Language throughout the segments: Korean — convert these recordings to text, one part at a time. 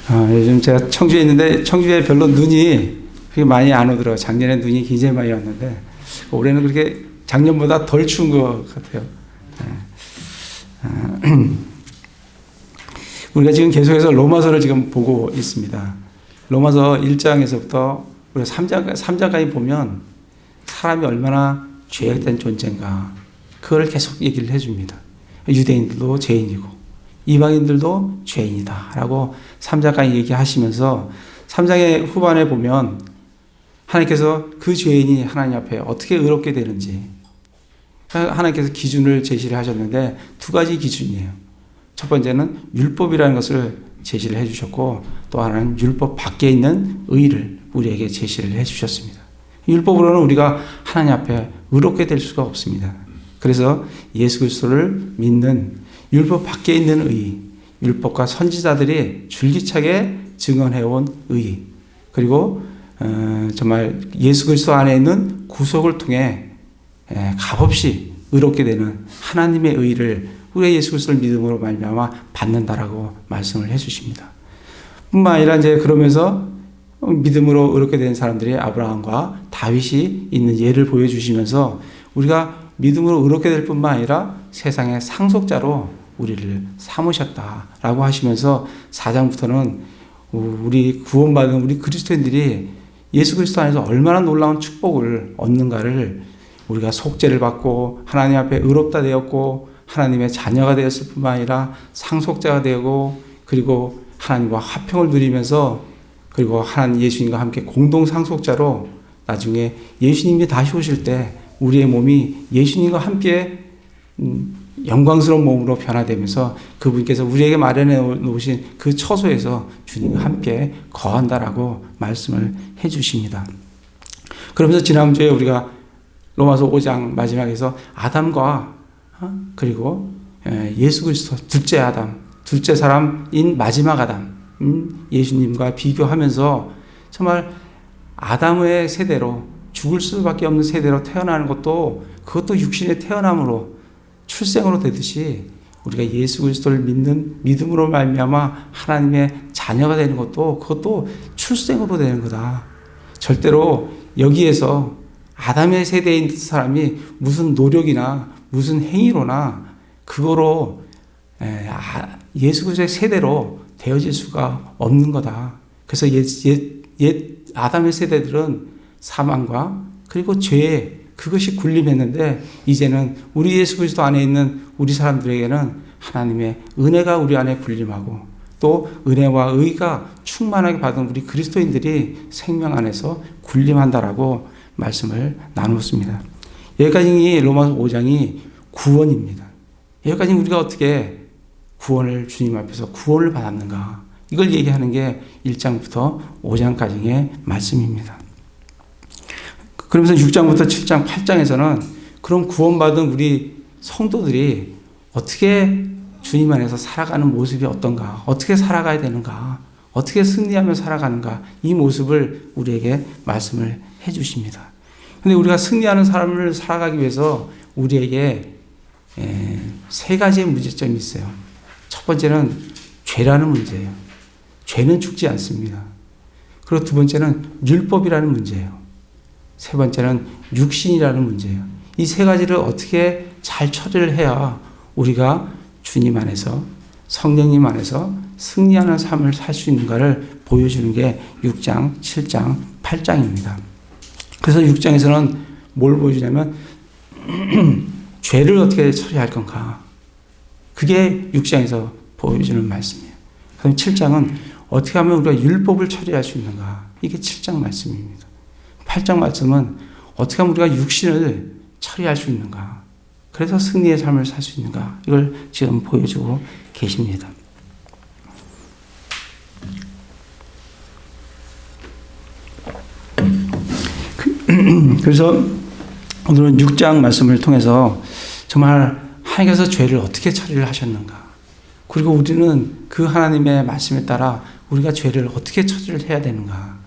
요즘 제가 청주에 있는데 청주에 별로 눈이 그렇게 많이 안 오더라고요. 작년에 눈이 굉장히 많이 왔는데 올해는 그렇게 작년보다 덜 추운 것 같아요. 우리가 지금 계속해서 로마서를 지금 보고 있습니다. 로마서 1장에서부터 우리가 3장까지 보면 사람이 얼마나 죄악된 존재인가 그걸 계속 얘기를 해줍니다. 유대인들도 죄인이고 이방인들도 죄인이다 라고 3장까지 얘기하시면서 3장의 후반에 보면 하나님께서 그 죄인이 하나님 앞에 어떻게 의롭게 되는지 하나님께서 기준을 제시를 하셨는데 두 가지 기준이에요. 첫 번째는 율법이라는 것을 제시를 해주셨고 또 하나는 율법 밖에 있는 의를 우리에게 제시를 해주셨습니다. 율법으로는 우리가 하나님 앞에 의롭게 될 수가 없습니다. 그래서 예수 그리스도를 믿는 율법 밖에 있는 의, 율법과 선지자들이 줄기차게 증언해온 의, 그리고 정말 예수 그리스도 안에 있는 구속을 통해 값없이 의롭게 되는 하나님의 의를 우리의 예수 그리스도를 믿음으로 말미암아 받는다라고 말씀을 해주십니다. 뿐만 아니라 이제 그러면서 믿음으로 의롭게 된 사람들이 아브라함과 다윗이 있는 예를 보여주시면서 우리가 믿음으로 의롭게 될 뿐만 아니라 세상의 상속자로 우리를 삼으셨다라고 하시면서 4장부터는 우리 구원받은 우리 그리스도인들이 예수 그리스도 안에서 얼마나 놀라운 축복을 얻는가를 우리가 속죄를 받고 하나님 앞에 의롭다 되었고 하나님의 자녀가 되었을 뿐만 아니라 상속자가 되고 그리고 하나님과 화평을 누리면서 그리고 하나님 예수님과 함께 공동 상속자로 나중에 예수님이 다시 오실 때 우리의 몸이 예수님과 함께 영광스러운 몸으로 변화되면서 그분께서 우리에게 마련해 놓으신 그 처소에서 주님과 함께 거한다라고 말씀을 해 주십니다. 그러면서 지난주에 우리가 로마서 5장 마지막에서 아담과 그리고 예수 그리스도 둘째 아담, 둘째 사람인 마지막 아담, 예수님과 비교하면서 정말 아담의 세대로 죽을 수밖에 없는 세대로 태어나는 것도 그것도 육신의 태어남으로 출생으로 되듯이 우리가 예수 그리스도를 믿는 믿음으로 말미암아 하나님의 자녀가 되는 것도 그것도 출생으로 되는 거다. 절대로 여기에서 아담의 세대인 사람이 무슨 노력이나 무슨 행위로나 그거로 예수 그리스도의 세대로 되어질 수가 없는 거다. 그래서 옛 아담의 세대들은 사망과 그리고 죄에 그것이 군림했는데 이제는 우리 예수 그리스도 안에 있는 우리 사람들에게는 하나님의 은혜가 우리 안에 군림하고 또 은혜와 의가 충만하게 받은 우리 그리스도인들이 생명 안에서 군림한다라고 말씀을 나누었습니다. 여기까지 로마서 5장이 구원입니다. 여기까지 우리가 어떻게 구원을 주님 앞에서 구원을 받았는가 이걸 얘기하는 게 1장부터 5장까지의 말씀입니다. 그러면서 6장부터 7장, 8장에서는 그런 구원받은 우리 성도들이 어떻게 주님 안에서 살아가는 모습이 어떤가, 어떻게 살아가야 되는가, 어떻게 승리하며 살아가는가 이 모습을 우리에게 말씀을 해 주십니다. 그런데 우리가 승리하는 삶을 살아가기 위해서 우리에게 세 가지의 문제점이 있어요. 첫 번째는 죄라는 문제예요. 죄는 죽지 않습니다. 그리고 두 번째는 율법이라는 문제예요. 세 번째는 육신이라는 문제예요. 이 세 가지를 어떻게 잘 처리를 해야 우리가 주님 안에서 성령님 안에서 승리하는 삶을 살 수 있는가를 보여주는 게 6장, 7장, 8장입니다. 그래서 6장에서는 뭘 보여주냐면 죄를 어떻게 처리할 건가. 그게 6장에서 보여주는 말씀이에요. 그럼 7장은 어떻게 하면 우리가 율법을 처리할 수 있는가. 이게 7장 말씀입니다. 8장 말씀은 어떻게 하면 우리가 육신을 처리할 수 있는가. 그래서 승리의 삶을 살 수 있는가. 이걸 지금 보여주고 계십니다. 그래서 오늘은 6장 말씀을 통해서 정말 하나님께서 죄를 어떻게 처리를 하셨는가. 그리고 우리는 그 하나님의 말씀에 따라 우리가 죄를 어떻게 처리를 해야 되는가.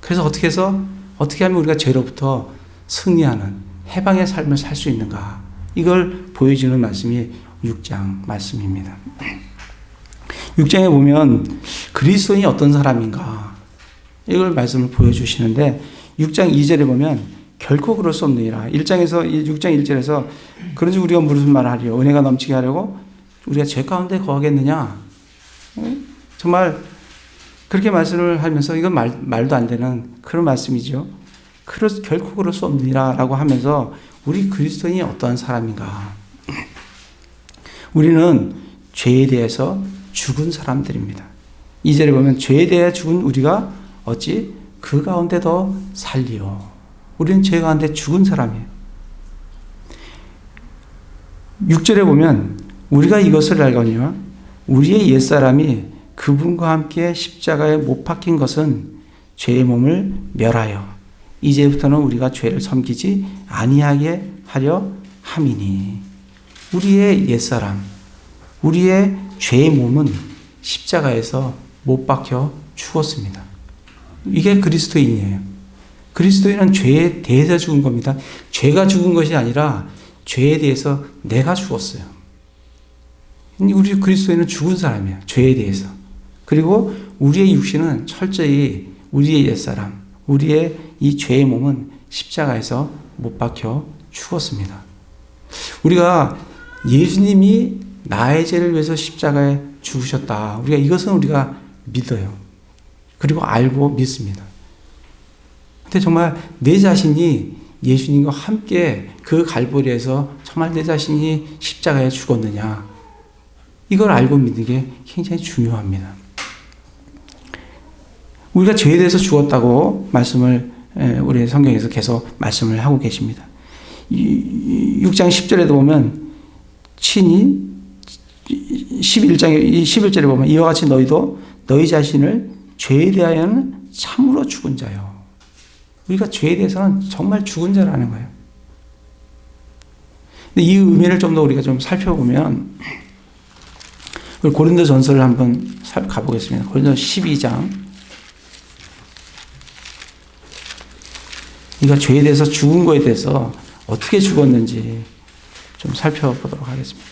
그래서 어떻게 하면 우리가 죄로부터 승리하는 해방의 삶을 살 수 있는가. 이걸 보여주는 말씀이 6장 말씀입니다. 6장에 보면 그리스도인이 어떤 사람인가 이걸 말씀을 보여주시는데 6장 2절에 보면 결코 그럴 수 없느니라. 6장 1절에서 그런지 우리가 무슨 말을 하리요? 은혜가 넘치게 하려고 우리가 죄 가운데 거하겠느냐? 정말 그렇게 말씀을 하면서 이건 말도 안 되는 그런 말씀이죠. 결코 그럴 수 없느니라 라고 하면서 우리 그리스도인이 어떠한 사람인가? 우리는 죄에 대해서 죽은 사람들입니다. 2절에 보면 죄에 대해 죽은 우리가 어찌 그 가운데 더 살리요. 우리는 죄 가운데 죽은 사람이에요. 6절에 보면 우리가 이것을 알거니와 우리의 옛사람이 그분과 함께 십자가에 못 박힌 것은 죄의 몸을 멸하여 이제부터는 우리가 죄를 섬기지 아니하게 하려 함이니. 우리의 옛사람, 우리의 죄의 몸은 십자가에서 못 박혀 죽었습니다. 이게 그리스도인이에요. 그리스도인은 죄에 대해서 죽은 겁니다. 죄가 죽은 것이 아니라 죄에 대해서 내가 죽었어요. 우리 그리스도인은 죽은 사람이에요. 죄에 대해서. 그리고 우리의 육신은 철저히 우리의 옛사람, 우리의 이 죄의 몸은 십자가에서 못 박혀 죽었습니다. 우리가 예수님이 나의 죄를 위해서 십자가에 죽으셨다. 우리가 믿어요. 그리고 알고 믿습니다. 근데 정말 내 자신이 예수님과 함께 그 갈보리에서 정말 내 자신이 십자가에 죽었느냐. 이걸 알고 믿는 게 굉장히 중요합니다. 우리가 죄에 대해서 죽었다고 말씀을 우리 성경에서 계속 말씀을 하고 계십니다. 6장 10절에도 보면 친히 11절에 보면 이와 같이 너희도 너희 자신을 죄에 대하여는 참으로 죽은 자요. 우리가 죄에 대해서는 정말 죽은 자라는 거예요. 근데 이 의미를 좀 더 우리가 좀 살펴보면 우리 고린도전서를 한번 가보겠습니다. 고린도전서 12장. 우리가 죄에 대해서 죽은 거에 대해서 어떻게 죽었는지 좀 살펴보도록 하겠습니다.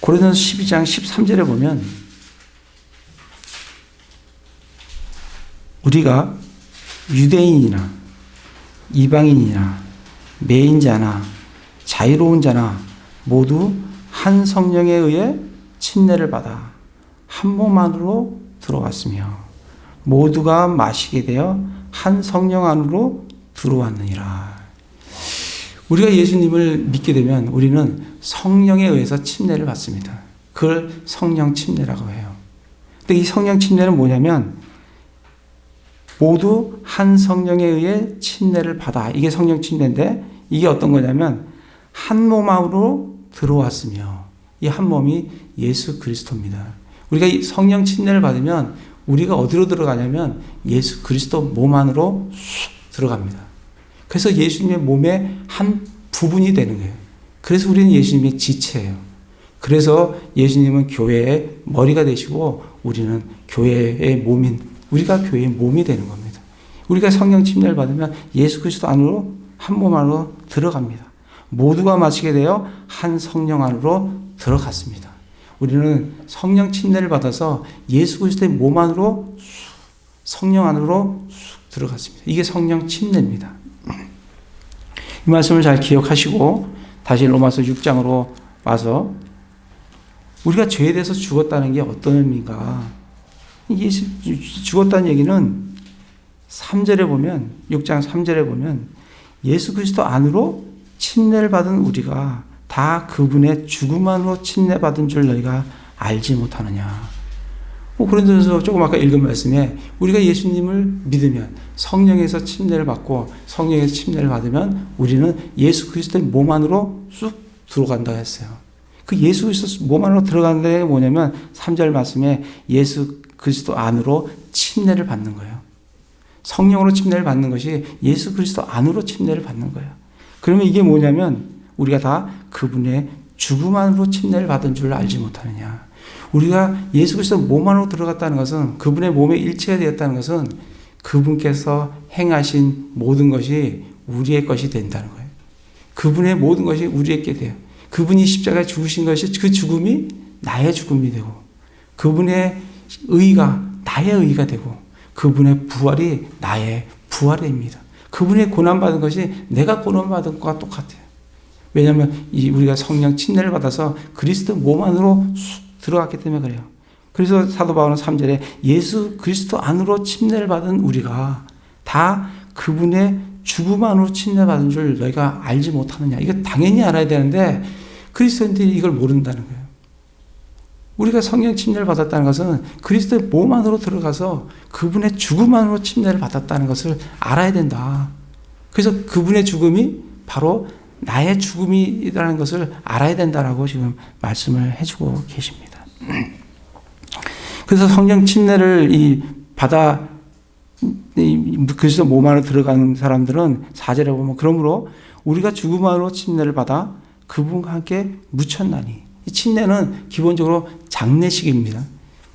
고린도전서 12장 13절에 보면 우리가 유대인이나 이방인이나 매인자나 자유로운 자나 모두 한 성령에 의해 침례를 받아 한 몸 안으로 들어갔으며 모두가 마시게 되어 한 성령 안으로 들어왔느니라. 우리가 예수님을 믿게 되면 우리는 성령에 의해서 침례를 받습니다. 그걸 성령 침례라고 해요. 근데 이 성령 침례는 뭐냐면 모두 한 성령에 의해 침례를 받아. 이게 성령 침례인데 이게 어떤 거냐면 한 몸 안으로 들어왔으며 이 한 몸이 예수 그리스도입니다. 우리가 이 성령 침례를 받으면 우리가 어디로 들어가냐면 예수 그리스도 몸 안으로 쑥 들어갑니다. 그래서 예수님의 몸의 한 부분이 되는 거예요. 그래서 우리는 예수님의 지체예요. 그래서 예수님은 교회의 머리가 되시고 우리는 교회의 우리가 교회의 몸이 되는 겁니다. 우리가 성령 침례를 받으면 예수 그리스도 안으로 한 몸 안으로 들어갑니다. 모두가 마시게 되어 한 성령 안으로 들어갔습니다. 우리는 성령 침례를 받아서 예수 그리스도의 몸 안으로 성령 안으로 들어갔습니다. 이게 성령 침례입니다. 이 말씀을 잘 기억하시고 다시 로마서 6장으로 와서 우리가 죄에 대해서 죽었다는 게 어떤 의미인가? 죽었다는 얘기는 3절에 보면 6장 3절에 보면 예수 그리스도 안으로 침례를 받은 우리가 다 그분의 죽음 안으로 침례받은 줄 너희가 알지 못하느냐. 고린도전서 조금 아까 읽은 말씀에 우리가 예수님을 믿으면 성령에서 침례를 받고 성령에서 침례를 받으면 우리는 예수 그리스도의 몸 안으로 쑥 들어간다고 했어요. 그 예수 그리스도 몸 안으로 들어가는 게 뭐냐면 3절 말씀에 예수 그리스도 안으로 침례를 받는 거예요. 성령으로 침례를 받는 것이 예수 그리스도 안으로 침례를 받는 거예요. 그러면 이게 뭐냐면 우리가 다 그분의 죽음 안으로 침례를 받은 줄 알지 못하느냐. 우리가 예수 그리스도 몸 안으로 들어갔다는 것은 그분의 몸에 일체가 되었다는 것은 그분께서 행하신 모든 것이 우리의 것이 된다는 거예요. 그분의 모든 것이 우리에게 돼요. 그분이 십자가에 죽으신 것이 그 죽음이 나의 죽음이 되고 그분의 의가 나의 의가 되고 그분의 부활이 나의 부활입니다. 그분의 고난받은 것이 내가 고난받은 것과 똑같아요. 왜냐하면 우리가 성령 침례를 받아서 그리스도 몸 안으로 들어갔기 때문에 그래요. 그래서 사도 바울은 3절에 예수 그리스도 안으로 침례를 받은 우리가 다 그분의 죽음 안으로 침례받은 줄 너희가 알지 못하느냐. 이거 당연히 알아야 되는데 그리스도인들이 이걸 모른다는 거예요. 우리가 성령 침례를 받았다는 것은 그리스도의 몸 안으로 들어가서 그분의 죽음 안으로 침례를 받았다는 것을 알아야 된다. 그래서 그분의 죽음이 바로 나의 죽음이라는 것을 알아야 된다라고 지금 말씀을 해주고 계십니다. 그래서 성령 침례를 받아 그리스도 몸 안으로 들어가는 사람들은 4절에 보면 그러므로 우리가 죽음 안으로 침례를 받아 그분과 함께 묻혔나니. 이 침례는 기본적으로 장례식입니다.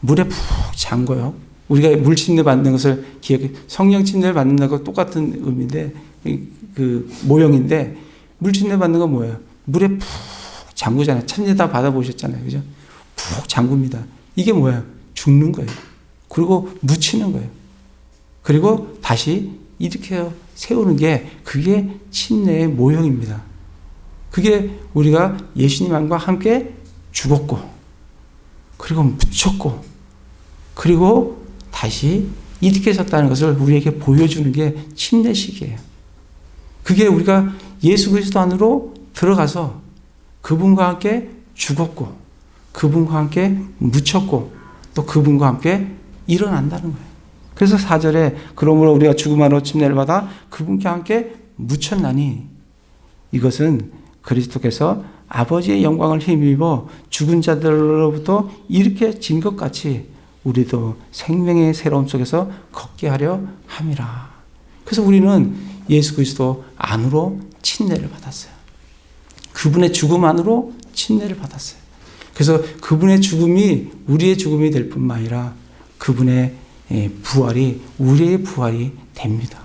물에 푹 잠궈요. 우리가 물 침례 받는 것을 기억해. 성령 침례를 받는 것과 똑같은 의미인데 그 모형인데 물 침례 받는 건 뭐예요? 물에 푹 잠그잖아요. 침례 다 받아보셨잖아요. 그죠? 푹 잠굽니다. 이게 뭐예요? 죽는 거예요. 그리고 묻히는 거예요. 그리고 다시 일으켜 세우는 게 그게 침례의 모형입니다. 그게 우리가 예수님과 함께 죽었고 그리고 묻혔고 그리고 다시 일으켜졌다는 것을 우리에게 보여주는 게 침례식이에요. 그게 우리가 예수 그리스도 안으로 들어가서 그분과 함께 죽었고 그분과 함께 묻혔고 또 그분과 함께 일어난다는 거예요. 그래서 4절에 그러므로 우리가 죽음 안으로 침례를 받아 그분께 함께 묻혔나니 이것은 그리스도께서 아버지의 영광을 힘입어 죽은 자들로부터 일으켜진 것 같이 우리도 생명의 새로움 속에서 걷게 하려 함이라. 그래서 우리는 예수 그리스도 안으로 침례를 받았어요. 그분의 죽음 안으로 침례를 받았어요. 그래서 그분의 죽음이 우리의 죽음이 될 뿐만 아니라 그분의 부활이 우리의 부활이 됩니다.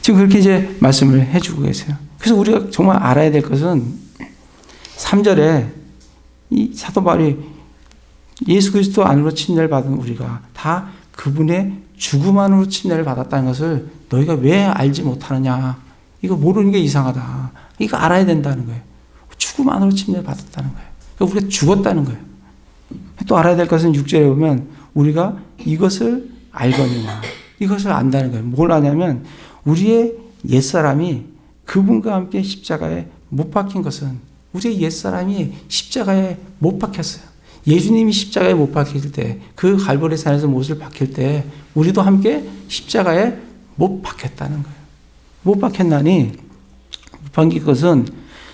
지금 그렇게 이제 말씀을 해주고 계세요. 그래서 우리가 정말 알아야 될 것은 3절에 이 사도 바울이 예수 그리스도 안으로 침례를 받은 우리가 다 그분의 죽음 안으로 침례를 받았다는 것을 너희가 왜 알지 못하느냐. 이거 모르는 게 이상하다. 이거 알아야 된다는 거예요. 죽음 안으로 침례를 받았다는 거예요. 그러니까 우리가 죽었다는 거예요. 또 알아야 될 것은 6절에 보면 우리가 이것을 알거니와 이것을 안다는 거예요. 뭘 아냐면 우리의 옛사람이 그분과 함께 십자가에 못 박힌 것은 우리의 옛사람이 십자가에 못 박혔어요. 예수님이 십자가에 못 박힐 때 그 갈보리 산에서 못을 박힐 때 우리도 함께 십자가에 못 박혔다는 거예요. 못 박혔나니 못 박힌 것은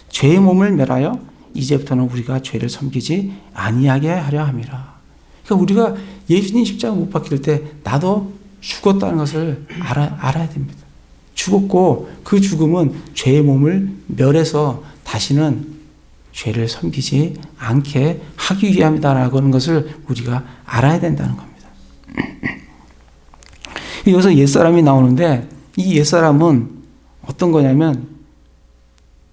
죄의 몸을 멸하여 이제부터는 우리가 죄를 섬기지 아니하게 하려 함이라. 그러니까 우리가 예수님 십자가 못 박힐 때 나도 죽었다는 것을 알아야 됩니다. 죽었고 그 죽음은 죄의 몸을 멸해서 다시는 죄를 섬기지 않게 하기 위함이다라고 하는 것을 우리가 알아야 된다는 겁니다. 여기서 옛사람이 나오는데 이 옛사람은 어떤 거냐면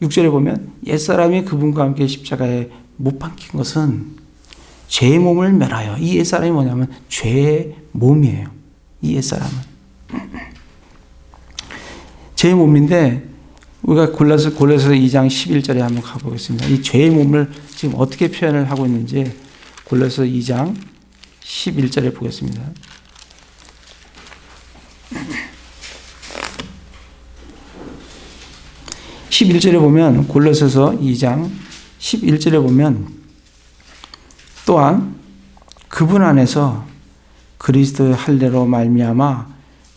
6절에 보면 옛사람이 그분과 함께 십자가에 못 박힌 것은 죄의 몸을 멸하여. 이 옛사람이 뭐냐면 죄의 몸이에요. 이 옛사람은 죄의 몸인데 우리가 골로새 2장 11절에 한번 가보겠습니다. 이 죄의 몸을 지금 어떻게 표현을 하고 있는지 골로새 2장 11절에 보겠습니다. 골로새서 2장 11절에 보면 또한 그분 안에서 그리스도의 할례로 말미암아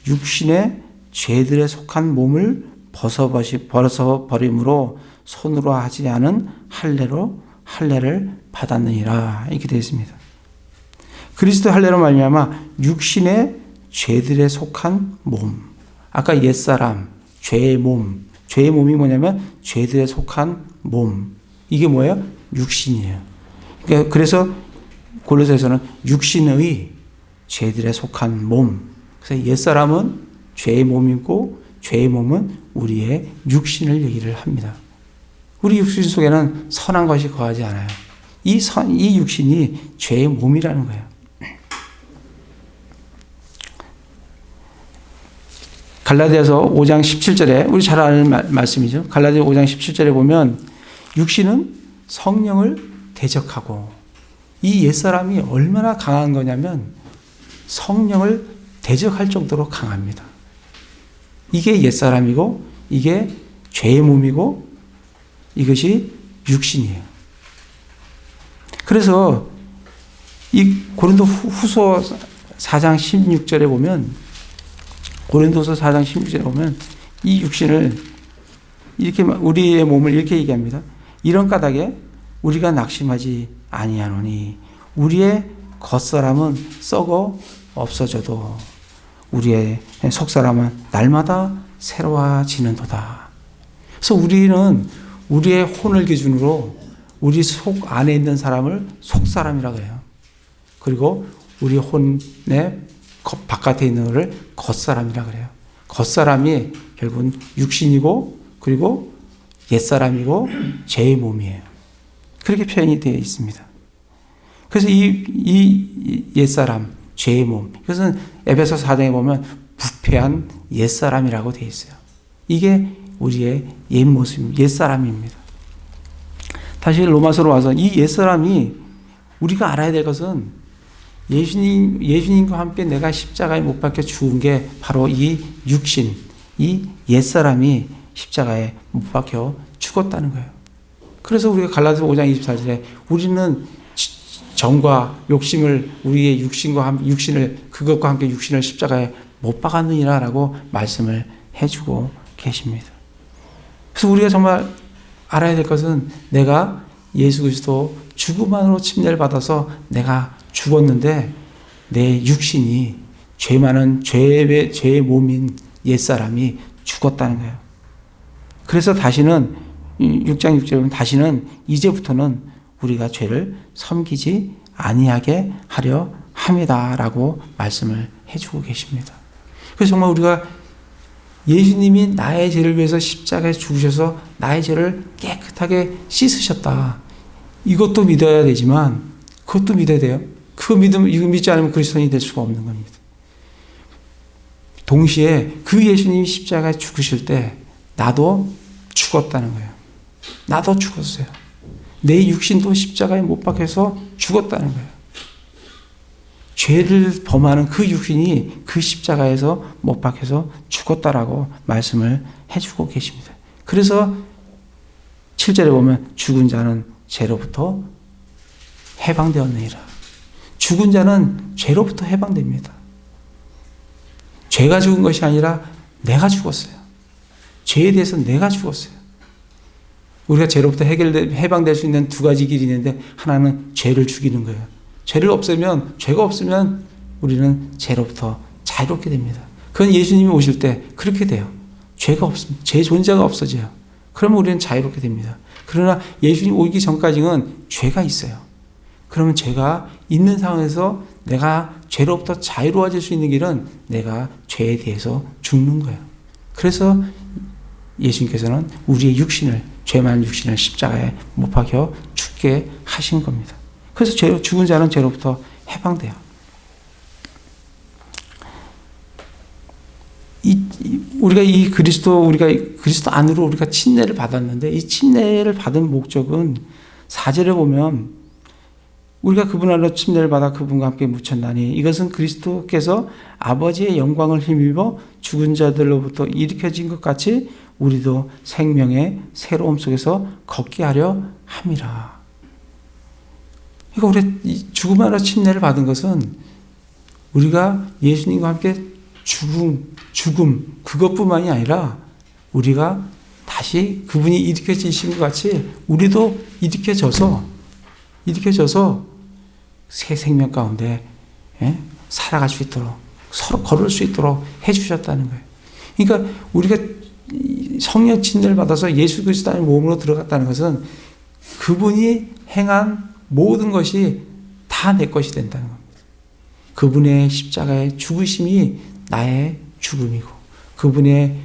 육신의 죄들에 속한 몸을 벗어버림으로 손으로 하지 않은 할례를 받았느니라. 이렇게 되어 있습니다. 그리스도의 할례로 말미암아 육신의 죄들에 속한 몸. 아까 옛사람, 죄의 몸. 죄의 몸이 뭐냐면 죄들에 속한 몸. 이게 뭐예요? 육신이에요. 그래서 골로새에서는 육신의 죄들에 속한 몸. 그래서 옛사람은 죄의 몸이고 죄의 몸은 우리의 육신을 얘기를 합니다. 우리 육신 속에는 선한 것이 거하지 않아요. 이 육신이 죄의 몸이라는 거예요. 갈라디아서 5장 17절에 우리 잘 아는 말씀이죠. 갈라디아 5장 17절에 보면 육신은 성령을 대적하고, 이 옛사람이 얼마나 강한 거냐면 성령을 대적할 정도로 강합니다. 이게 옛사람이고 이게 죄의 몸이고 이것이 육신이에요. 그래서 이 고린도 후서 4장 16절에 보면, 고린도서 4장 16절에 보면 이 육신을 이렇게, 우리의 몸을 이렇게 얘기합니다. 이런 까닭에 우리가 낙심하지 아니하노니 우리의 겉사람은 썩어 없어져도 우리의 속사람은 날마다 새로워지는도다. 그래서 우리는 우리의 혼을 기준으로 우리 속 안에 있는 사람을 속사람이라고 해요. 그리고 우리 혼의 바깥에 있는 것을 겉사람이라고 그래요. 겉사람이 결국은 육신이고 그리고 옛사람이고 죄의 몸이에요. 그렇게 표현이 되어 있습니다. 그래서 이 옛사람, 죄의 몸, 이것은 에베소서 4장에 보면 부패한 옛사람이라고 되어 있어요. 이게 우리의 옛 모습, 옛사람입니다. 다시 로마서로 와서 이 옛사람이, 우리가 알아야 될 것은 예수님과 함께 내가 십자가에 못 박혀 죽은 게 바로 이 육신, 이 옛사람이 십자가에 못 박혀 죽었다는 거예요. 그래서 우리가 갈라디아서 5장 24절에 우리는 정과 욕심을, 우리의 육신을 그것과 함께 육신을 십자가에 못 박았느니라라고 말씀을 해주고 계십니다. 그래서 우리가 정말 알아야 될 것은 내가 예수 그리스도 죽음만으로 침례를 받아서 내가 죽었는데 내 육신이 죄 많은 죄의 몸인 옛사람이 죽었다는 거예요. 그래서 다시는 6장 6절에 보면 다시는 이제부터는 우리가 죄를 섬기지 아니하게 하려 함이다라고 말씀을 해주고 계십니다. 그래서 정말 우리가 예수님이 나의 죄를 위해서 십자가에 죽으셔서 나의 죄를 깨끗하게 씻으셨다. 이것도 믿어야 되지만 그것도 믿어야 돼요. 이거 믿지 않으면 그리스도인이 될 수가 없는 겁니다. 동시에 그 예수님이 십자가에 죽으실 때 나도 죽었다는 거예요. 나도 죽었어요. 내 육신도 십자가에 못 박혀서 죽었다는 거예요. 죄를 범하는 그 육신이 그 십자가에서 못 박혀서 죽었다라고 말씀을 해주고 계십니다. 그래서 7절에 보면 죽은 자는 죄로부터 해방되었느니라. 죽은 자는 죄로부터 해방됩니다. 죄가 죽은 것이 아니라 내가 죽었어요. 죄에 대해서 내가 죽었어요. 우리가 죄로부터 해방될 수 있는 두 가지 길이 있는데, 하나는 죄를 죽이는 거예요. 죄가 없으면 우리는 죄로부터 자유롭게 됩니다. 그건 예수님이 오실 때 그렇게 돼요. 죄가 없습니다. 죄 존재가 없어져요. 그러면 우리는 자유롭게 됩니다. 그러나 예수님 오기 전까지는 죄가 있어요. 그러면 죄가 있는 상황에서 내가 죄로부터 자유로워질 수 있는 길은 내가 죄에 대해서 죽는 거예요. 그래서 예수님께서는 우리의 육신을, 죄 많은 육신을 십자가에 못 박혀 죽게 하신 겁니다. 그래서 죽은 자는 죄로부터 해방돼요. 우리가 그리스도 안으로 우리가 침례를 받았는데, 이 침례를 받은 목적은 4절에 보면 우리가 그분 안으로 침례를 받아 그분과 함께 묻혔나니 이것은 그리스도께서 아버지의 영광을 힘입어 죽은 자들로부터 일으켜진 것 같이 우리도 생명의 새로움 속에서 걷게 하려 함이라. 그러니까 우리 죽음 안으로 침례를 받은 것은 우리가 예수님과 함께 죽음 그것뿐만이 아니라 우리가 다시 그분이 일으켜지신 것 같이 우리도 일으켜져서 새 생명 가운데 살아갈 수 있도록, 서로 걸을 수 있도록 해주셨다는 거예요. 그러니까 우리가 성령 침례를 받아서 예수 그리스도의 몸으로 들어갔다는 것은 그분이 행한 모든 것이 다 내 것이 된다는 겁니다. 그분의 십자가의 죽으심이 나의 죽음이고 그분의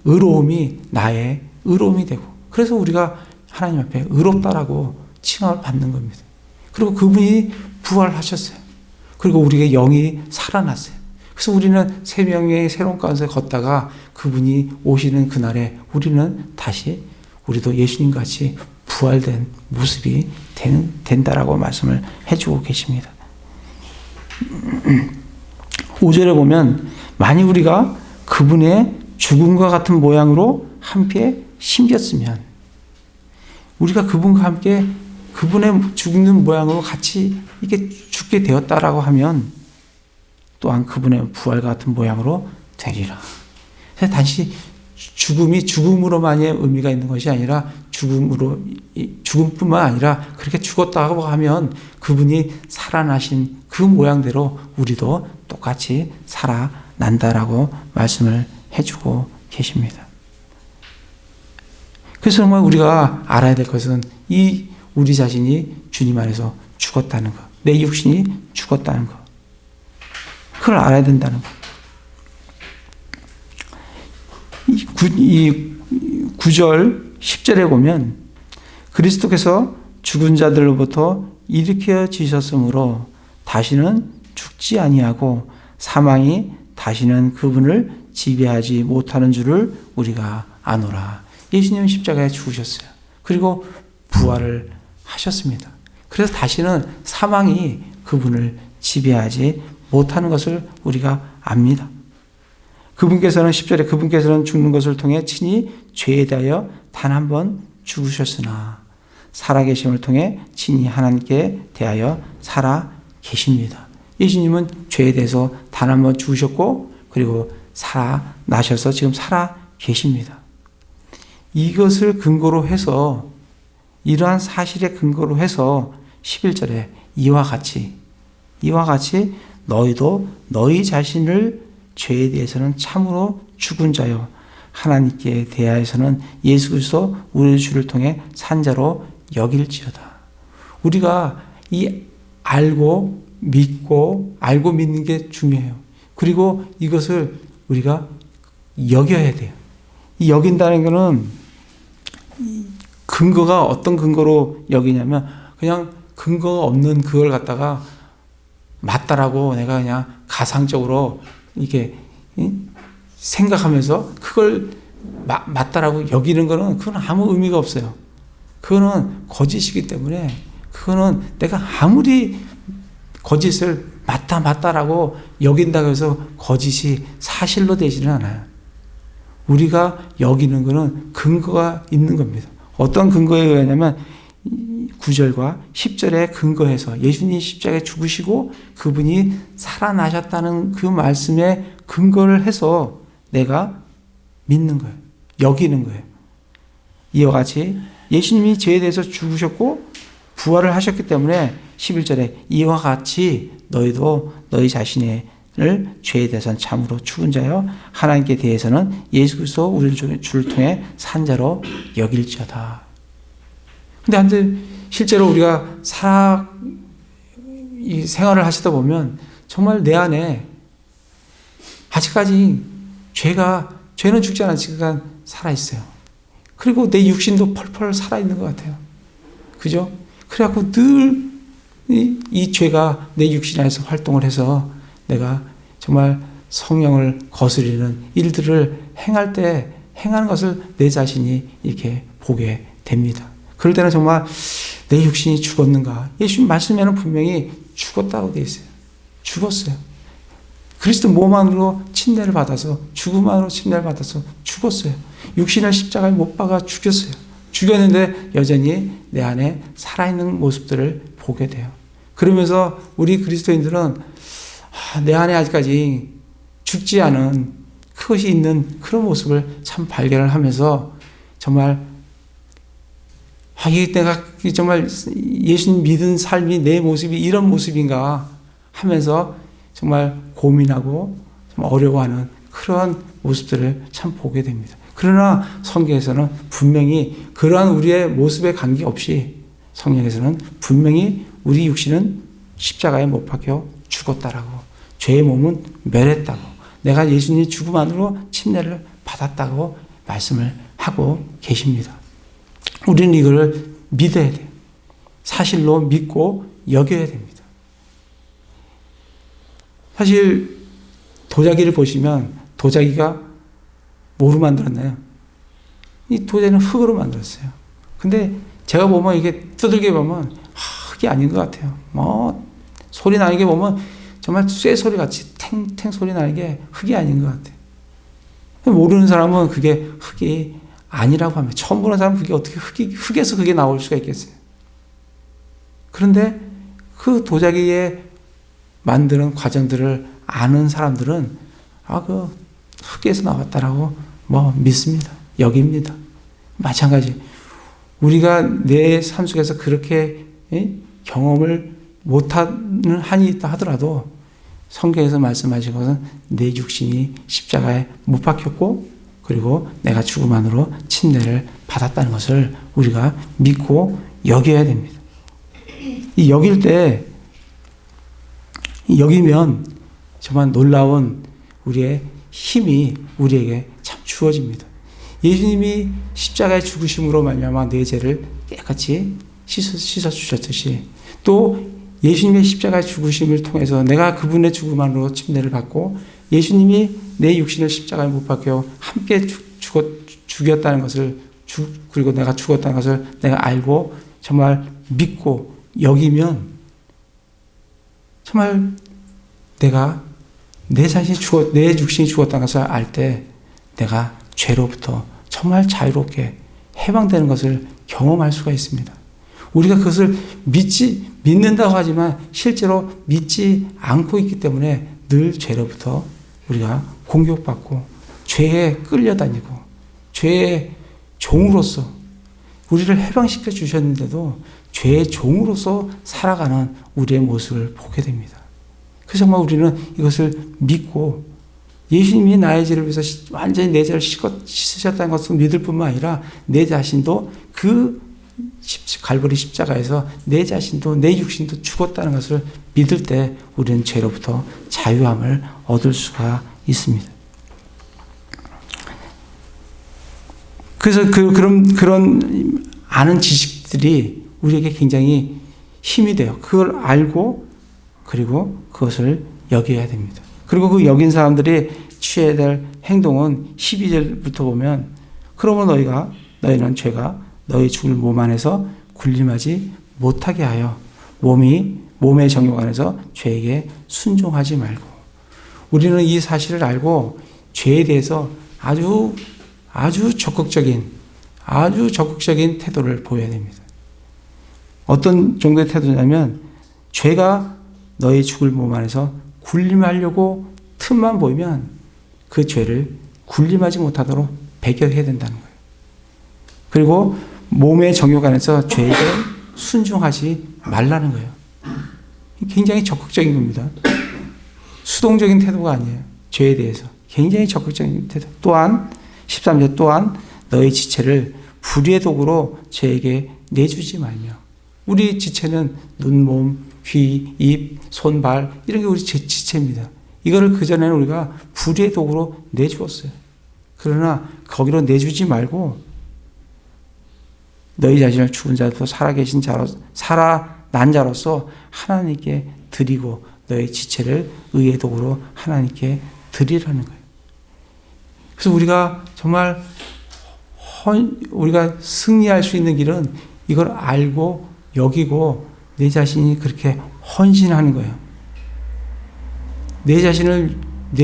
의로움이 나의 의로움이 되고, 그래서 우리가 하나님 앞에 의롭다라고 칭함을 받는 겁니다. 그리고 그분이 부활하셨어요. 그리고 우리의 영이 살아났어요. 그래서 우리는 생명의 새로운 가운데 걷다가 그분이 오시는 그날에 우리는 다시 우리도 예수님 같이 부활된 모습이 된다라고 말씀을 해주고 계십니다. 5절에 보면 만일 우리가 그분의 죽음과 같은 모양으로 함께 심겼으면 우리가 그분과 함께 그분의 죽는 모양으로 같이 이게 죽게 되었다라고 하면 또한 그분의 부활 같은 모양으로 되리라. 단지 죽음이 죽음으로만의 의미가 있는 것이 아니라 죽음뿐만 아니라 그렇게 죽었다고 하면 그분이 살아나신 그 모양대로 우리도 똑같이 살아난다라고 말씀을 해주고 계십니다. 그래서 정말 우리가 알아야 될 것은 우리 자신이 주님 안에서 죽었다는 것, 내 육신이 죽었다는 것, 그걸 알아야 된다는 것. 이 9절 10절에 보면 그리스도께서 죽은 자들로부터 일으켜지셨으므로 다시는 죽지 아니하고 사망이 다시는 그분을 지배하지 못하는 줄을 우리가 아노라. 예수님은 십자가에 죽으셨어요. 그리고 부활을 하셨습니다. 그래서 다시는 사망이 그분을 지배하지 못하는 것을 우리가 압니다. 그분께서는 10절에 그분께서는 죽는 것을 통해 친히 죄에 대하여 단 한 번 죽으셨으나 살아계심을 통해 친히 하나님께 대하여 살아 계십니다. 예수님은 죄에 대해서 단 한 번 죽으셨고 그리고 살아나셔서 지금 살아 계십니다. 이것을 근거로 해서 이러한 사실에 근거로 해서 11절에 이와 같이 너희도 너희 자신을 죄에 대해서는 참으로 죽은 자요 하나님께 대하여서는 예수 그리스도 우리 주를 통해 산 자로 여길지어다. 우리가 알고 믿는 게 중요해요. 그리고 이것을 우리가 여겨야 돼요. 이 여긴다는 것은 근거가 어떤 근거로 여기냐면 그냥 근거가 없는 그걸 갖다가 맞다라고 내가 그냥 가상적으로 이렇게 생각하면서 그걸 맞다라고 여기는 거는 그건 아무 의미가 없어요. 그거는 거짓이기 때문에 그거는 내가 아무리 거짓을 맞다라고 여긴다고 해서 거짓이 사실로 되지는 않아요. 우리가 여기는 거는 근거가 있는 겁니다. 어떤 근거에 의하냐면 9절과 10절에 근거해서 예수님이 십자가에 죽으시고 그분이 살아나셨다는 그 말씀에 근거를 해서 내가 믿는 거예요. 여기는 거예요. 이와 같이 예수님이 죄에 대해서 죽으셨고 부활을 하셨기 때문에 11절에 이와 같이 너희도 너희 자신을 죄에 대해서는 참으로 죽은 자여 하나님께 대해서는 예수 그리스도 우리 주를 통해 산 자로 여길지어다. 근데 실제로 우리가 이 생활을 하시다 보면 정말 내 안에 아직까지 죄는 죽지 않았지만 살아있어요. 그리고 내 육신도 펄펄 살아있는 것 같아요. 그죠? 그래갖고 늘 이 죄가 내 육신 안에서 활동을 해서 내가 정말 성령을 거스리는 일들을 행하는 것을 내 자신이 이렇게 보게 됩니다. 그럴 때는 정말 내 육신이 죽었는가? 예수님 말씀에는 분명히 죽었다고 되어 있어요. 죽었어요. 그리스도 몸 안으로 침례를 받아서 죽음 안으로 침례를 받아서 죽었어요. 육신을 십자가에 못 박아 죽였어요. 죽였는데 여전히 내 안에 살아있는 모습들을 보게 돼요. 그러면서 우리 그리스도인들은 내 안에 아직까지 죽지 않은 그것이 있는 그런 모습을 참 발견을 하면서 정말 이게 내가 정말 예수님 믿은 삶이 내 모습이 이런 모습인가 하면서 정말 고민하고 좀 어려워하는 그러한 모습들을 참 보게 됩니다. 그러나 성경에서는 분명히 그러한 우리의 모습에 관계없이 성경에서는 분명히 우리 육신은 십자가에 못 박혀 죽었다라고, 죄의 몸은 멸했다고, 내가 예수님의 죽음 안으로 침례를 받았다고 말씀을 하고 계십니다. 우리는 이걸 믿어야 돼요. 사실로 믿고 여겨야 됩니다. 사실 도자기를 보시면 도자기가 뭐로 만들었나요? 이 도자기는 흙으로 만들었어요. 근데 제가 보면 이게 두들겨 보면 흙이 아닌 것 같아요. 뭐 소리 나는 게 보면 정말 쇠 소리 같이 탱탱 소리 나는 게 흙이 아닌 것 같아요. 모르는 사람은 그게 흙이 아니라고 합니다. 처음 보는 사람은 그게 어떻게 흙에서 그게 나올 수가 있겠어요. 그런데 그 도자기에 만드는 과정들을 아는 사람들은 그 흙에서 나왔다라고 믿습니다. 여깁니다. 마찬가지. 우리가 내 삶 속에서 그렇게 경험을 못하는 한이 있다 하더라도 성경에서 말씀하신 것은 내 육신이 십자가에 못 박혔고 그리고 내가 죽음 안으로 침례를 받았다는 것을 우리가 믿고 여겨야 됩니다. 이 여길 때 여기면 정말 놀라운 우리의 힘이 우리에게 참 주어집니다. 예수님이 십자가의 죽으심으로 말미암아 내 죄를 깨끗이 씻어 주셨듯이 또 예수님의 십자가의 죽으심을 통해서 내가 그분의 죽음 안으로 침례를 받고 예수님이 내 육신을 십자가에 못 박혀 함께 죽였다는 것을 그리고 내가 죽었다는 것을 내가 알고 정말 믿고 여기면 정말 내가 내 육신이 죽었다는 것을 알 때 내가 죄로부터 정말 자유롭게 해방되는 것을 경험할 수가 있습니다. 우리가 그것을 믿는다고 하지만 실제로 믿지 않고 있기 때문에 늘 죄로부터 우리가 공격받고 죄에 끌려다니고 죄의 종으로서 우리를 해방시켜 주셨는데도 죄의 종으로서 살아가는 우리의 모습을 보게 됩니다. 그래서 정말 우리는 이것을 믿고 예수님이 나의 죄를 위해서 완전히 내 죄를 씻으셨다는 것을 믿을 뿐만 아니라 내 자신도 그 갈보리 십자가에서 내 자신도 내 육신도 죽었다는 것을 믿을 때 우리는 죄로부터 자유함을 얻을 수가 있습니다. 그래서 그런 아는 지식들이 우리에게 굉장히 힘이 돼요. 그걸 알고 그리고 그것을 여겨야 됩니다. 그리고 그 여긴 사람들이 취해야 될 행동은 12절부터 보면 그러면 너희는 죄가 너희 죽을 몸 안에서 군림하지 못하게 하여 몸의 정욕 안에서 죄에게 순종하지 말고 우리는 이 사실을 알고 죄에 대해서 아주 적극적인 태도를 보여야 됩니다. 어떤 정도의 태도냐면 죄가 너희 죽을 몸 안에서 군림하려고 틈만 보이면 그 죄를 군림하지 못하도록 배격해야 된다는 거예요. 그리고 몸의 정욕 안에서 죄에게 순종하지 말라는 거예요. 굉장히 적극적인 겁니다. 수동적인 태도가 아니에요. 죄에 대해서. 굉장히 적극적인 태도. 또한 13절 또한 너희 지체를 불의의 도구로 죄에게 내주지 말며 우리 지체는 눈, 몸, 귀, 입, 손, 발 이런 게 우리 지체입니다. 이거를 그전에는 우리가 불의의 도구로 내주었어요. 그러나 거기로 내주지 말고 너희 자신을 죽은 자로서 살아난 자로서 하나님께 드리고 너희 지체를 의의 도구로 하나님께 드리라는 거예요. 그래서 우리가 정말 우리가 승리할 수 있는 길은 이걸 알고 여기고 내 자신이 그렇게 헌신하는 거예요. 내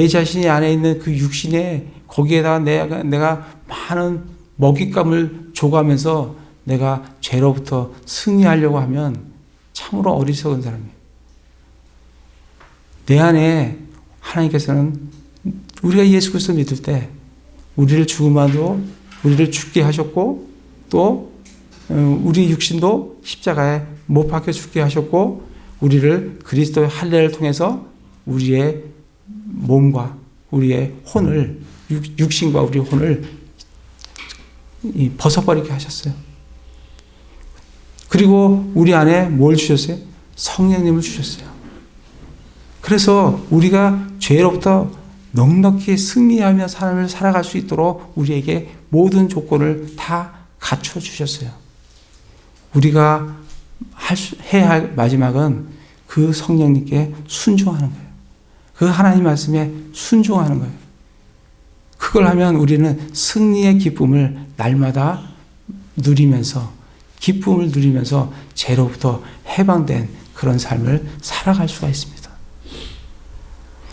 자신이 안에 있는 그 육신에 거기에다가 내가 많은 먹잇감을 줘가면서 내가 죄로부터 승리하려고 하면 참으로 어리석은 사람이에요. 내 안에 하나님께서는 우리가 예수 그리스도 믿을 때 우리를 죽음으로 우리를 죽게 하셨고 또 우리 육신도 십자가에 못 박혀 죽게 하셨고 우리를 그리스도의 할례를 통해서 우리의 몸과 우리의 혼을 육신과 우리의 혼을 벗어버리게 하셨어요. 그리고 우리 안에 뭘 주셨어요? 성령님을 주셨어요. 그래서 우리가 죄로부터 넉넉히 승리하며 삶을 살아갈 수 있도록 우리에게 모든 조건을 다 갖춰 주셨어요. 우리가 해야 할 마지막은 그 성령님께 순종하는 거예요. 그 하나님 말씀에 순종하는 거예요. 그걸 하면 우리는 승리의 기쁨을 날마다 누리면서 기쁨을 누리면서 죄로부터 해방된 그런 삶을 살아갈 수가 있습니다.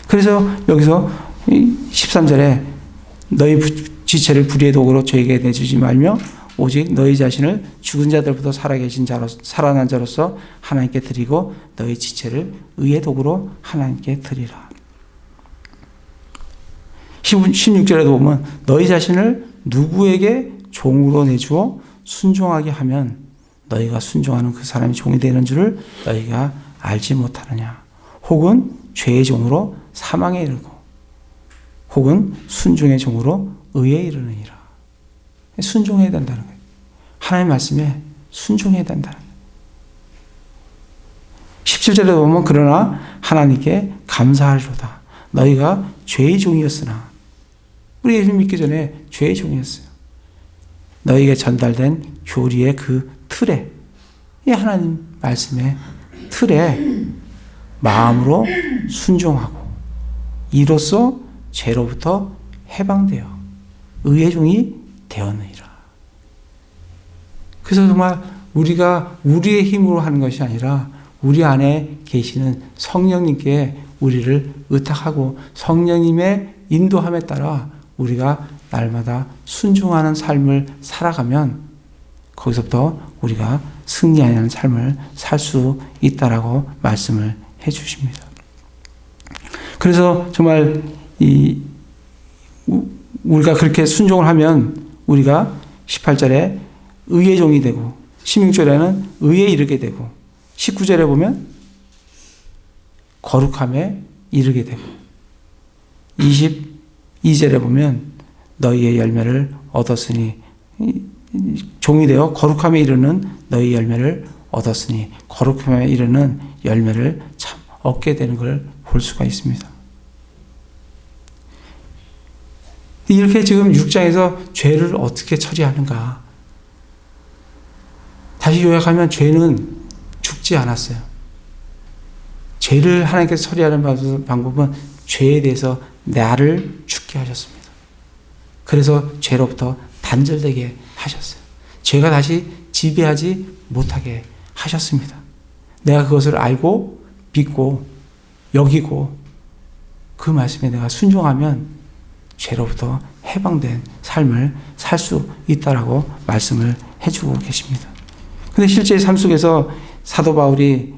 그래서 여기서 13절에 너희 지체를 불의의 도구로 죄에게 내주지 말며 오직 너희 자신을 죽은 자들부터 살아난 자로서 하나님께 드리고 너희 지체를 의의 도구로 하나님께 드리라. 16절에도 보면 너희 자신을 누구에게 종으로 내주어 순종하게 하면 너희가 순종하는 그 사람이 종이 되는 줄을 너희가 알지 못하느냐. 혹은 죄의 종으로 사망에 이르고 혹은 순종의 종으로 의에 이르느니라. 순종해야 된다는 거예요. 하나님 말씀에 순종해야 된다는 거예요. 17절에 보면 그러나 하나님께 감사하리로다. 너희가 죄의 종이었으나 우리 예수 믿기 전에 죄의 종이었어요. 너희에게 전달된 교리의 그 틀에 이 하나님 말씀의 틀에 마음으로 순종하고 이로써 죄로부터 해방되어 의의 종이 되었느니라. 그래서 정말 우리가 우리의 힘으로 하는 것이 아니라 우리 안에 계시는 성령님께 우리를 의탁하고 성령님의 인도함에 따라 우리가 날마다 순종하는 삶을 살아가면 거기서부터 우리가 승리하는 삶을 살 수 있다라고 말씀을 해 주십니다. 그래서 정말 우리가 그렇게 순종을 하면 우리가 18절에 의의 종이 되고 16절에는 의에 이르게 되고 19절에 보면 거룩함에 이르게 되고 22절에 보면 너희의 열매를 얻었으니 종이 되어 거룩함에 이르는 너희 열매를 얻었으니 거룩함에 이르는 열매를 참 얻게 되는 걸 볼 수가 있습니다. 이렇게 지금 6장에서 죄를 어떻게 처리하는가. 다시 요약하면 죄는 죽지 않았어요. 죄를 하나님께서 처리하는 방법은 죄에 대해서 나를 죽게 하셨습니다. 그래서 죄로부터 단절되게 하셨어요. 죄가 다시 지배하지 못하게 하셨습니다. 내가 그것을 알고 믿고 여기고 그 말씀에 내가 순종하면 죄로부터 해방된 삶을 살 수 있다라고 말씀을 해주고 계십니다. 근데 실제 삶 속에서 사도 바울이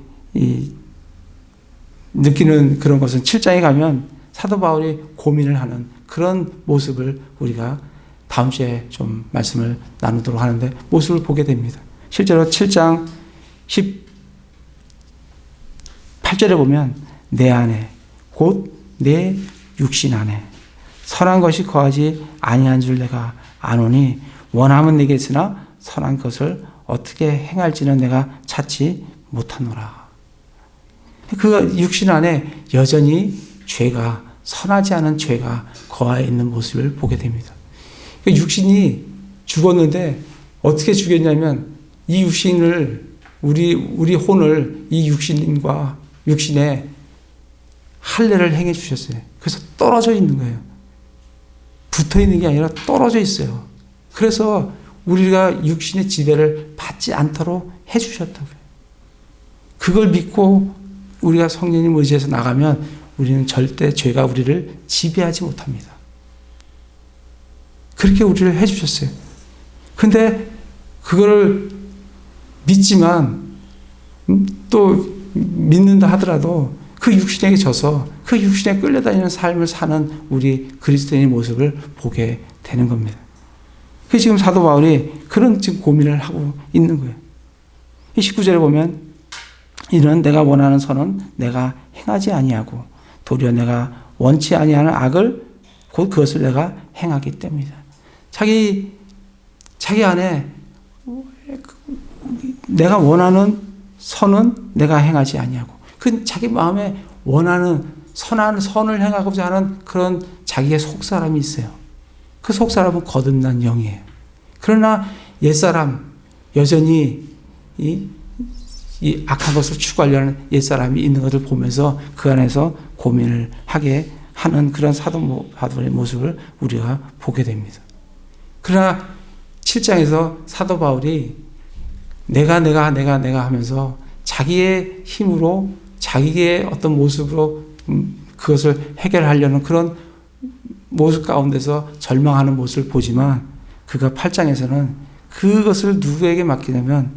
느끼는 그런 것은 7장에 가면 사도 바울이 고민을 하는 그런 모습을 우리가 다음 주에 좀 말씀을 나누도록 하는데 모습을 보게 됩니다. 실제로 7장 18절에 보면 내 안에 곧 내 육신 안에 선한 것이 거하지 아니한 줄 내가 아노니 원함은 내게 있으나 선한 것을 어떻게 행할지는 내가 찾지 못하노라. 그 육신 안에 여전히 죄가 선하지 않은 죄가 거하여 있는 모습을 보게 됩니다. 육신이 죽었는데 어떻게 죽였냐면 이 육신을 우리 혼을 이 육신과 육신에 할례를 행해 주셨어요. 그래서 떨어져 있는 거예요. 붙어 있는 게 아니라 떨어져 있어요. 그래서 우리가 육신의 지배를 받지 않도록 해 주셨다고요. 그걸 믿고 우리가 성령님 의지해서 나가면 우리는 절대 죄가 우리를 지배하지 못합니다. 그렇게 우리를 해 주셨어요. 근데 그거를 믿지만 또 믿는다 하더라도 그 육신에게 져서 그 육신에 끌려다니는 삶을 사는 우리 그리스도인의 모습을 보게 되는 겁니다. 그 지금 사도 바울이 그런 지금 고민을 하고 있는 거예요. 19절에 보면 이는 내가 원하는 선은 내가 행하지 아니하고 도리어 내가 원치 아니하는 악을 곧 그것을 내가 행하기 때문이다. 자기 안에 내가 원하는 선은 내가 행하지 아니하고 그 자기 마음에 원하는 선한 선을 행하고자 하는 그런 자기의 속사람이 있어요. 그 속사람은 거듭난 영이에요. 그러나 옛사람 여전히 이 악한 것을 추구하려는 옛사람이 있는 것을 보면서 그 안에서 고민을 하게 하는 그런 사도 바울의 모습을 우리가 보게 됩니다. 그러나 7장에서 사도 바울이 내가 하면서 자기의 힘으로 자기의 어떤 모습으로 그것을 해결하려는 그런 모습 가운데서 절망하는 모습을 보지만 그가 8장에서는 그것을 누구에게 맡기냐면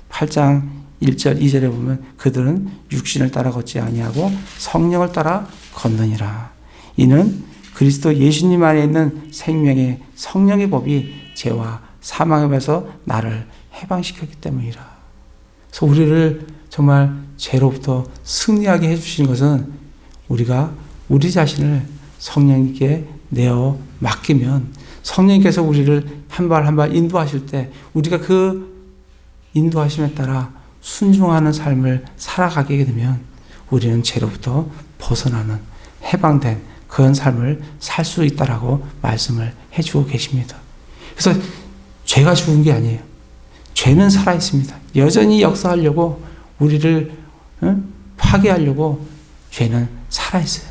8장 1절 2절에 보면 그들은 육신을 따라 걷지 아니하고 성령을 따라 걷느니라. 이는 그리스도 예수님 안에 있는 생명의 성령의 법이 죄와 사망에서 나를 해방시켰기 때문이라. 그래서 우리를 정말 죄로부터 승리하게 해주시는 것은 우리가 우리 자신을 성령님께 내어 맡기면 성령님께서 우리를 한 발 한 발 인도하실 때 우리가 그 인도하심에 따라 순종하는 삶을 살아가게 되면 우리는 죄로부터 벗어나는 해방된 그런 삶을 살 수 있다라고 말씀을 해주고 계십니다. 그래서 죄가 죽은 게 아니에요. 죄는 살아 있습니다. 여전히 역사하려고 우리를 파괴하려고 죄는 살아 있어요.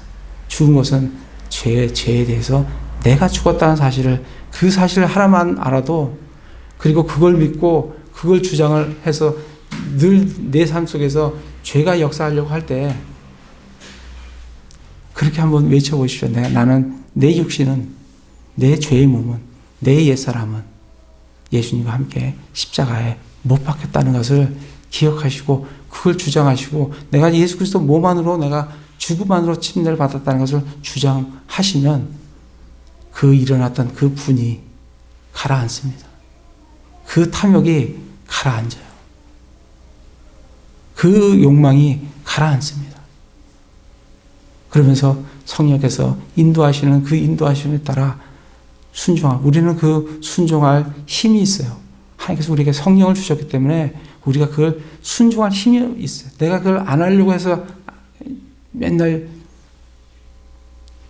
죽은 것은 죄에 대해서 내가 죽었다는 사실을 그 사실을 하나만 알아도 그리고 그걸 믿고 그걸 주장을 해서 늘 내 삶 속에서 죄가 역사하려고 할 때 그렇게 한번 외쳐보십시오. 나는 내 육신은 내 죄의 몸은 내 옛사람은 예수님과 함께 십자가에 못 박혔다는 것을 기억하시고 그걸 주장하시고 내가 예수 그리스도 몸 안으로 내가 죽음만으로 침례를 받았다는 것을 주장하시면 그 일어났던 그 분이 가라앉습니다. 그 탐욕이 가라앉아요. 그 욕망이 가라앉습니다. 그러면서 성령께서 인도하시는 그 인도하심에 따라 우리는 그 순종할 힘이 있어요. 하나님께서 우리에게 성령을 주셨기 때문에 우리가 그걸 순종할 힘이 있어요. 내가 그걸 안 하려고 해서 맨날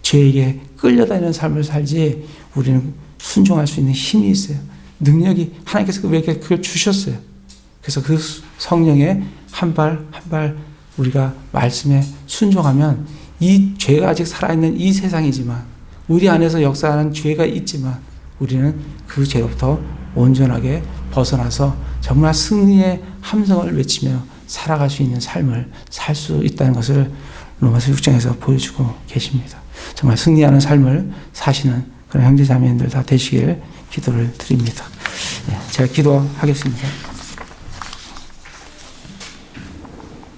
죄에게 끌려다니는 삶을 살지 우리는 순종할 수 있는 힘이 있어요. 능력이 하나님께서 우리에게 그걸 주셨어요. 그래서 그 성령의 한 발 한 발 우리가 말씀에 순종하면 이 죄가 아직 살아있는 이 세상이지만 우리 안에서 역사하는 죄가 있지만 우리는 그 죄로부터 온전하게 벗어나서 정말 승리의 함성을 외치며 살아갈 수 있는 삶을 살 수 있다는 것을 로마서 6장에서 보여주고 계십니다. 정말 승리하는 삶을 사시는 그런 형제자매님들 다 되시길 기도를 드립니다. 제가 기도하겠습니다.